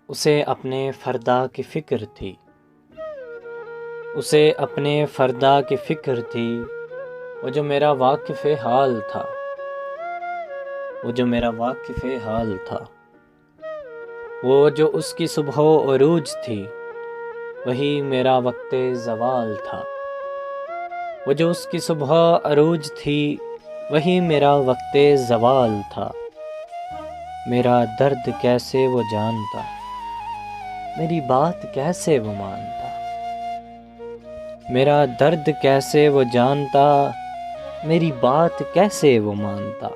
اسے اپنے فردا کی فکر تھی، اسے اپنے فردا کی فکر تھی، وہ جو میرا واقف حال تھا، وہ جو میرا واقف حال تھا، وہ جو اس کی صبح و عروج تھی، وہی میرا وقت زوال تھا، وہ جو اس کی صبح عروج تھی، وہی میرا وقت زوال تھا۔ میرا درد کیسے وہ جانتا، میری بات کیسے وہ مانتا، میرا درد کیسے وہ جانتا، میری بات کیسے وہ مانتا۔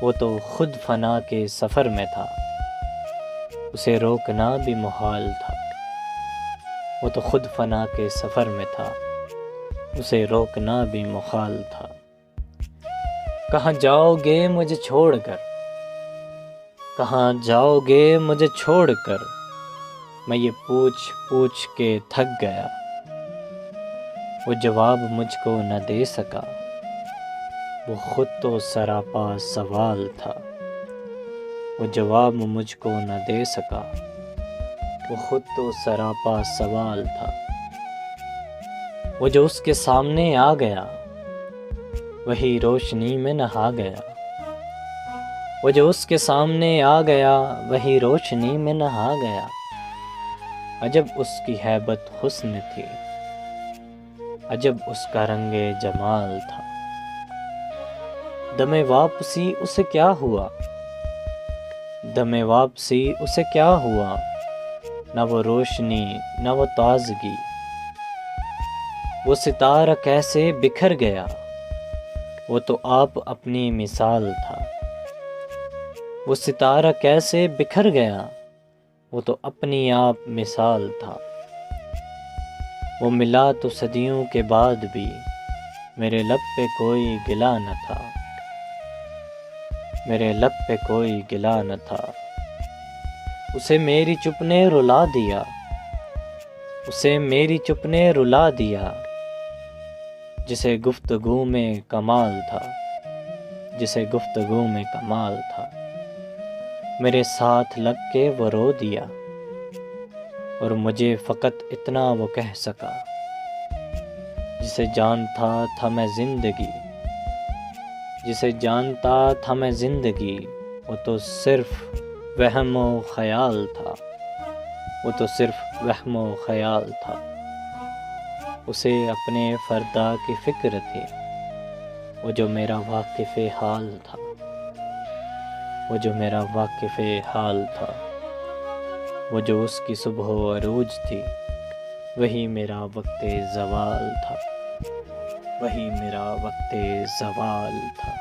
وہ تو خود فنا کے سفر میں تھا، اسے روکنا بھی محال تھا، وہ تو خود فنا کے سفر میں تھا، اسے روکنا بھی محال تھا۔ کہاں جاؤ گے مجھے چھوڑ کر، کہاں جاؤ گے مجھے چھوڑ کر، میں یہ پوچھ پوچھ کے تھک گیا، وہ جواب مجھ کو نہ دے سکا، وہ خود تو سراپا سوال تھا، وہ جواب مجھ کو نہ دے سکا، وہ خود تو سراپا سوال تھا۔ وہ جو اس کے سامنے آ گیا، وہی روشنی میں نہا گیا، وہ جو اس کے سامنے آ گیا، وہی روشنی میں نہا گیا۔ عجب اس کی ہیبت حسن تھی، عجب اس کا رنگ جمال تھا۔ دم واپسی اسے کیا ہوا، دم واپسی اسے کیا ہوا، نہ وہ روشنی نہ وہ تازگی۔ وہ ستارہ کیسے بکھر گیا، وہ تو آپ اپنی مثال تھا، وہ ستارہ کیسے بکھر گیا، وہ تو اپنی آپ مثال تھا۔ وہ ملا تو صدیوں کے بعد بھی، میرے لب پہ کوئی گلہ نہ تھا، میرے لب پہ کوئی گلہ نہ تھا۔ اسے میری چپ نے رلا دیا، اسے میری چپ نے رلا دیا، جسے گفتگو میں کمال تھا، جسے گفتگو میں کمال تھا۔ میرے ساتھ لگ کے وہ رو دیا، اور مجھے فقط اتنا وہ کہہ سکا، جسے جانتا تھا میں زندگی، جسے جانتا تھا میں زندگی، وہ تو صرف وہم و خیال تھا، وہ تو صرف وہم و خیال تھا۔ اسے اپنے فردا کی فکر تھی، وہ جو میرا واقف حال تھا، وہ جو میرا واقف حال تھا، وہ جو اس کی صبح و عروج تھی، وہی میرا وقت زوال تھا، وہی میرا وقت زوال تھا۔